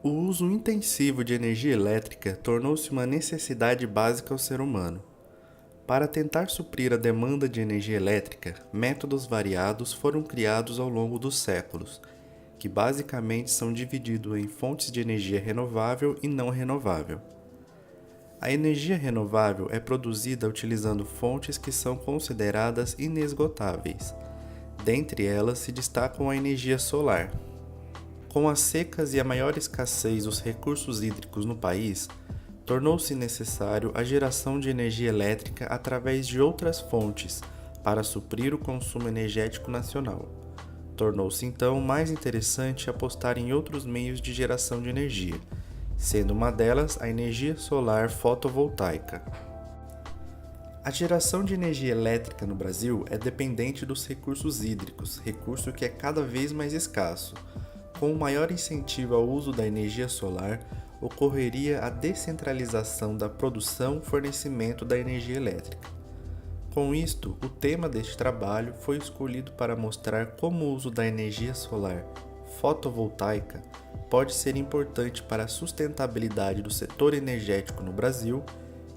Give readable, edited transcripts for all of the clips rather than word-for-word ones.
O uso intensivo de energia elétrica tornou-se uma necessidade básica ao ser humano. Para tentar suprir a demanda de energia elétrica, métodos variados foram criados ao longo dos séculos, que basicamente são divididos em fontes de energia renovável e não renovável. A energia renovável é produzida utilizando fontes que são consideradas inesgotáveis. Dentre elas se destacam a energia solar. Com as secas e a maior escassez dos recursos hídricos no país, tornou-se necessário a geração de energia elétrica através de outras fontes para suprir o consumo energético nacional. Tornou-se então mais interessante apostar em outros meios de geração de energia, sendo uma delas a energia solar fotovoltaica. A geração de energia elétrica no Brasil é dependente dos recursos hídricos, recurso que é cada vez mais escasso. Com o maior incentivo ao uso da energia solar, ocorreria a descentralização da produção e fornecimento da energia elétrica. Com isto, o tema deste trabalho foi escolhido para mostrar como o uso da energia solar fotovoltaica pode ser importante para a sustentabilidade do setor energético no Brasil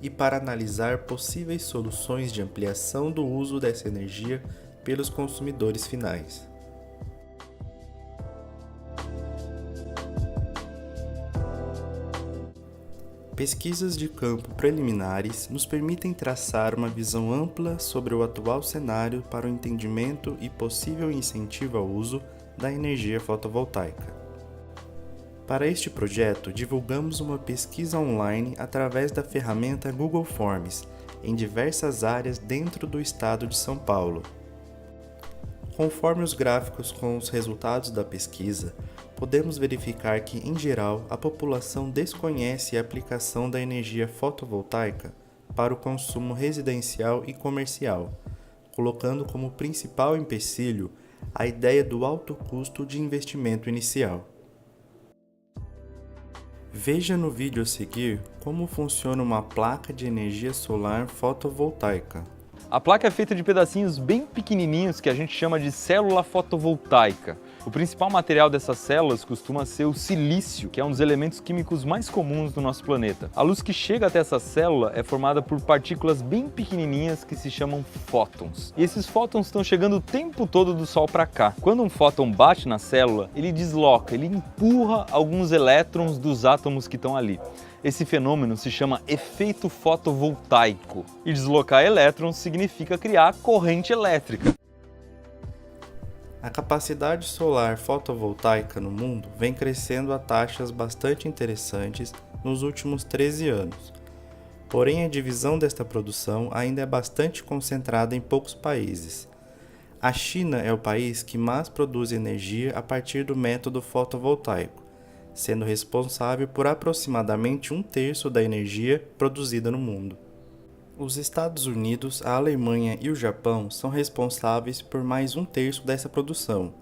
e para analisar possíveis soluções de ampliação do uso dessa energia pelos consumidores finais. Pesquisas de campo preliminares nos permitem traçar uma visão ampla sobre o atual cenário para o entendimento e possível incentivo ao uso da energia fotovoltaica. Para este projeto, divulgamos uma pesquisa online através da ferramenta Google Forms, em diversas áreas dentro do estado de São Paulo. Conforme os gráficos com os resultados da pesquisa, podemos verificar que, em geral, a população desconhece a aplicação da energia fotovoltaica para o consumo residencial e comercial, colocando como principal empecilho a ideia do alto custo de investimento inicial. Veja no vídeo a seguir como funciona uma placa de energia solar fotovoltaica. A placa é feita de pedacinhos bem pequenininhos que a gente chama de célula fotovoltaica. O principal material dessas células costuma ser o silício, que é um dos elementos químicos mais comuns do nosso planeta. A luz que chega até essa célula é formada por partículas bem pequenininhas que se chamam fótons. E esses fótons estão chegando o tempo todo do Sol para cá. Quando um fóton bate na célula, ele desloca, ele empurra alguns elétrons dos átomos que estão ali. Esse fenômeno se chama efeito fotovoltaico. E deslocar elétrons significa criar corrente elétrica. A capacidade solar fotovoltaica no mundo vem crescendo a taxas bastante interessantes nos últimos 13 anos. Porém, a divisão desta produção ainda é bastante concentrada em poucos países. A China é o país que mais produz energia a partir do método fotovoltaico, sendo responsável por aproximadamente 1/3 da energia produzida no mundo. Os Estados Unidos, a Alemanha e o Japão são responsáveis por mais 1/3 dessa produção,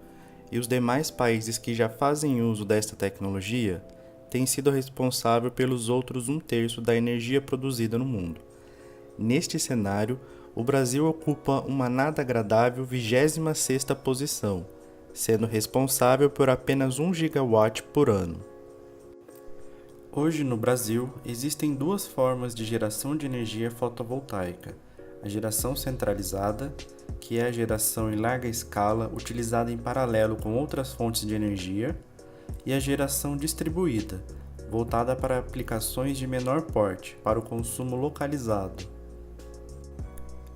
e os demais países que já fazem uso desta tecnologia têm sido responsáveis pelos outros 1/3 da energia produzida no mundo. Neste cenário, o Brasil ocupa uma nada agradável 26ª posição, sendo responsável por apenas 1 gigawatt por ano. Hoje no Brasil, existem duas formas de geração de energia fotovoltaica: a geração centralizada, que é a geração em larga escala utilizada em paralelo com outras fontes de energia, e a geração distribuída, voltada para aplicações de menor porte, para o consumo localizado.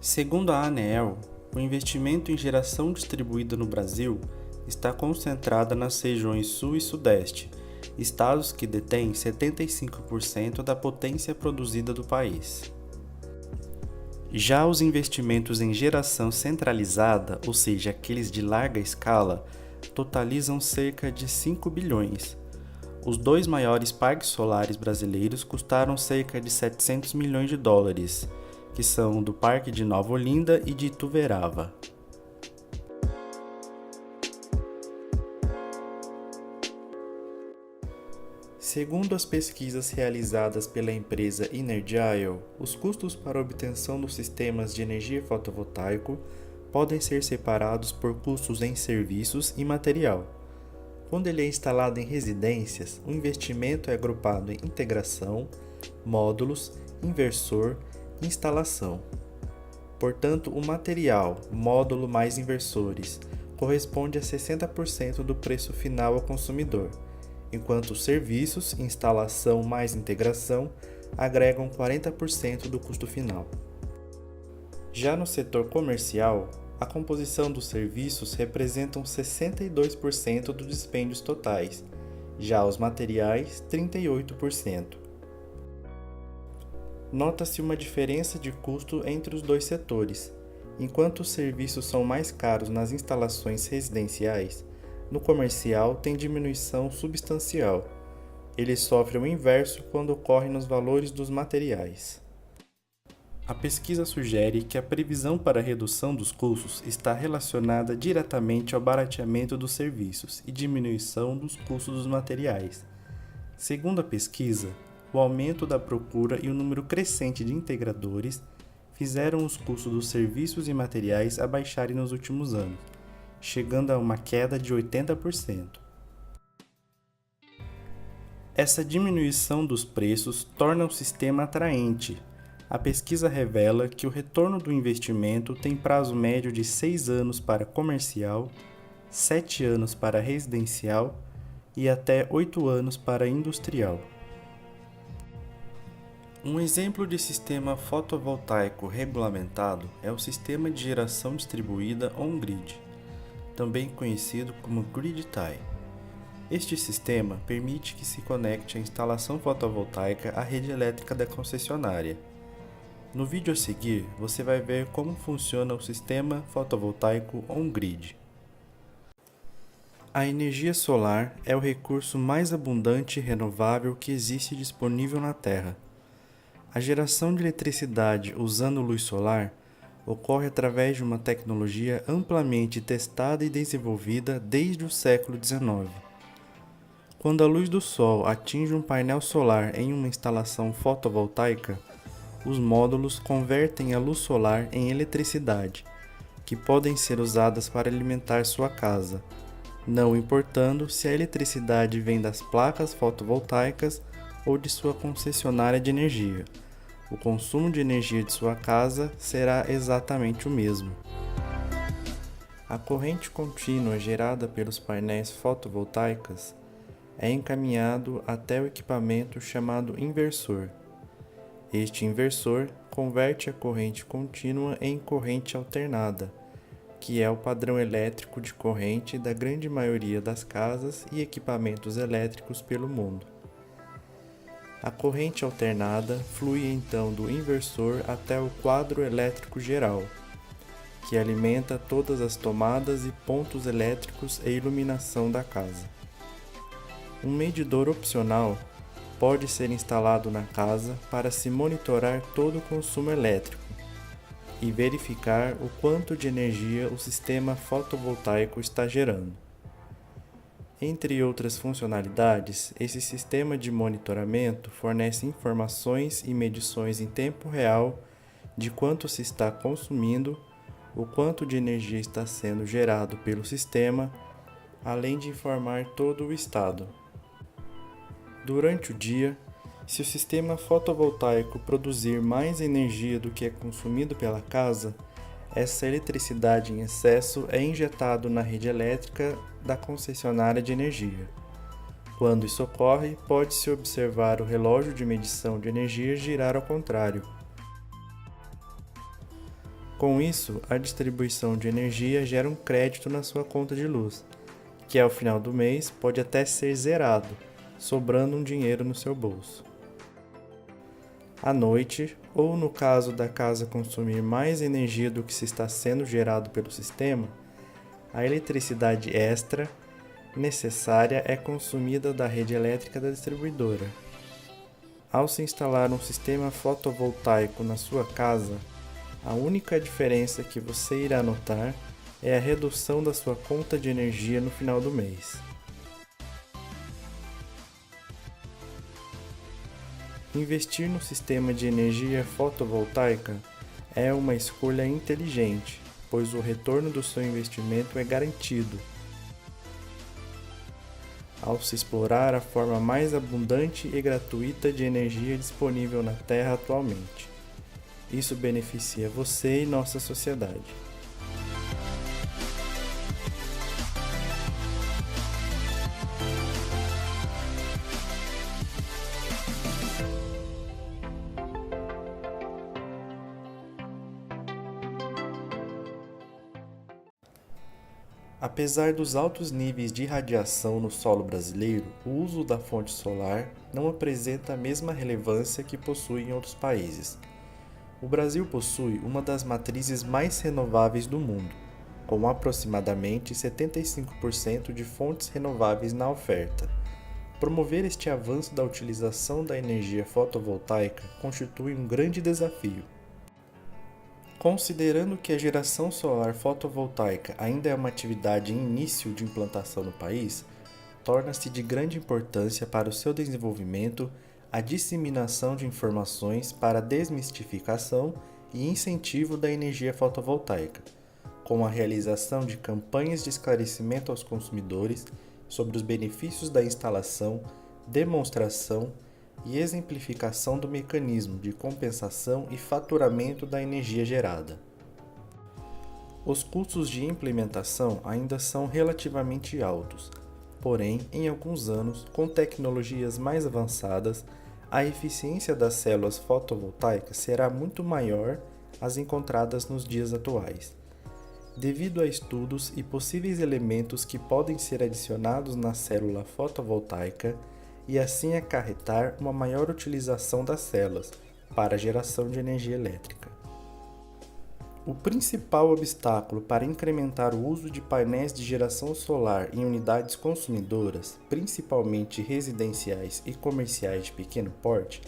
Segundo a ANEEL, o investimento em geração distribuída no Brasil está concentrado nas regiões Sul e Sudeste, estados que detêm 75% da potência produzida do país. Já os investimentos em geração centralizada, ou seja, aqueles de larga escala, totalizam cerca de 5 bilhões. Os dois maiores parques solares brasileiros custaram cerca de 700 milhões de dólares, que são do Parque de Nova Olinda e de Ituverava. Segundo as pesquisas realizadas pela empresa Energile, os custos para a obtenção dos sistemas de energia fotovoltaico podem ser separados por custos em serviços e material. Quando ele é instalado em residências, o investimento é agrupado em integração, módulos, inversor e instalação. Portanto, o material, módulo mais inversores, corresponde a 60% do preço final ao consumidor, enquanto os serviços, instalação mais integração, agregam 40% do custo final. Já no setor comercial, a composição dos serviços representam 62% dos dispêndios totais, já os materiais, 38%. Nota-se uma diferença de custo entre os dois setores. Enquanto os serviços são mais caros nas instalações residenciais, no comercial tem diminuição substancial. Ele sofre o inverso quando ocorre nos valores dos materiais. A pesquisa sugere que a previsão para a redução dos custos está relacionada diretamente ao barateamento dos serviços e diminuição dos custos dos materiais. Segundo a pesquisa, o aumento da procura e o número crescente de integradores fizeram os custos dos serviços e materiais abaixarem nos últimos anos, chegando a uma queda de 80%. Essa diminuição dos preços torna o sistema atraente. A pesquisa revela que o retorno do investimento tem prazo médio de 6 anos para comercial, 7 anos para residencial e até 8 anos para industrial. Um exemplo de sistema fotovoltaico regulamentado é o sistema de geração distribuída on-grid, também conhecido como grid tie. Este sistema permite que se conecte a instalação fotovoltaica à rede elétrica da concessionária. No vídeo a seguir, você vai ver como funciona o sistema fotovoltaico on-grid. A energia solar é o recurso mais abundante e renovável que existe disponível na Terra. A geração de eletricidade usando luz solar ocorre através de uma tecnologia amplamente testada e desenvolvida desde o século XIX. Quando a luz do sol atinge um painel solar em uma instalação fotovoltaica, os módulos convertem a luz solar em eletricidade, que podem ser usadas para alimentar sua casa, não importando se a eletricidade vem das placas fotovoltaicas ou de sua concessionária de energia. O consumo de energia de sua casa será exatamente o mesmo. A corrente contínua gerada pelos painéis fotovoltaicos é encaminhado até o equipamento chamado inversor. Este inversor converte a corrente contínua em corrente alternada, que é o padrão elétrico de corrente da grande maioria das casas e equipamentos elétricos pelo mundo. A corrente alternada flui então do inversor até o quadro elétrico geral, que alimenta todas as tomadas e pontos elétricos e iluminação da casa. Um medidor opcional pode ser instalado na casa para se monitorar todo o consumo elétrico e verificar o quanto de energia o sistema fotovoltaico está gerando. Entre outras funcionalidades, esse sistema de monitoramento fornece informações e medições em tempo real de quanto se está consumindo, o quanto de energia está sendo gerado pelo sistema, além de informar todo o estado. Durante o dia, se o sistema fotovoltaico produzir mais energia do que é consumido pela casa, essa eletricidade em excesso é injetado na rede elétrica da concessionária de energia. Quando isso ocorre, pode-se observar o relógio de medição de energia girar ao contrário. Com isso, a distribuição de energia gera um crédito na sua conta de luz, que ao final do mês pode até ser zerado, sobrando um dinheiro no seu bolso. À noite, ou no caso da casa consumir mais energia do que se está sendo gerado pelo sistema, a eletricidade extra necessária é consumida da rede elétrica da distribuidora. Ao se instalar um sistema fotovoltaico na sua casa, a única diferença que você irá notar é a redução da sua conta de energia no final do mês. Investir no sistema de energia fotovoltaica é uma escolha inteligente, pois o retorno do seu investimento é garantido. ao se explorar a forma mais abundante e gratuita de energia disponível na Terra atualmente. Isso beneficia você e nossa sociedade. Apesar dos altos níveis de radiação no solo brasileiro, o uso da fonte solar não apresenta a mesma relevância que possui em outros países. O Brasil possui uma das matrizes mais renováveis do mundo, com aproximadamente 75% de fontes renováveis na oferta. Promover este avanço da utilização da energia fotovoltaica constitui um grande desafio. Considerando que a geração solar fotovoltaica ainda é uma atividade em início de implantação no país, torna-se de grande importância para o seu desenvolvimento a disseminação de informações para a desmistificação e incentivo da energia fotovoltaica, com a realização de campanhas de esclarecimento aos consumidores sobre os benefícios da instalação, demonstração e exemplificação do mecanismo de compensação e faturamento da energia gerada. Os custos de implementação ainda são relativamente altos, porém, em alguns anos, com tecnologias mais avançadas, a eficiência das células fotovoltaicas será muito maior às encontradas nos dias atuais. Devido a estudos e possíveis elementos que podem ser adicionados na célula fotovoltaica, e assim acarretar uma maior utilização das células para a geração de energia elétrica. O principal obstáculo para incrementar o uso de painéis de geração solar em unidades consumidoras, principalmente residenciais e comerciais de pequeno porte,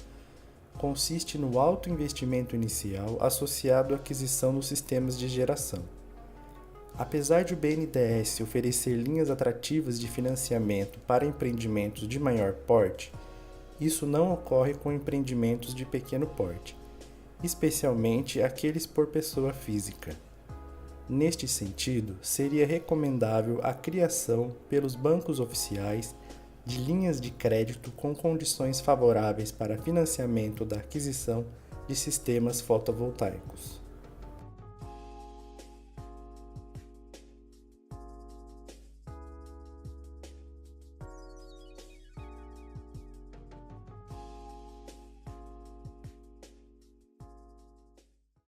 consiste no alto investimento inicial associado à aquisição dos sistemas de geração. Apesar de o BNDES oferecer linhas atrativas de financiamento para empreendimentos de maior porte, isso não ocorre com empreendimentos de pequeno porte, especialmente aqueles por pessoa física. Neste sentido, seria recomendável a criação, pelos bancos oficiais, de linhas de crédito com condições favoráveis para financiamento da aquisição de sistemas fotovoltaicos.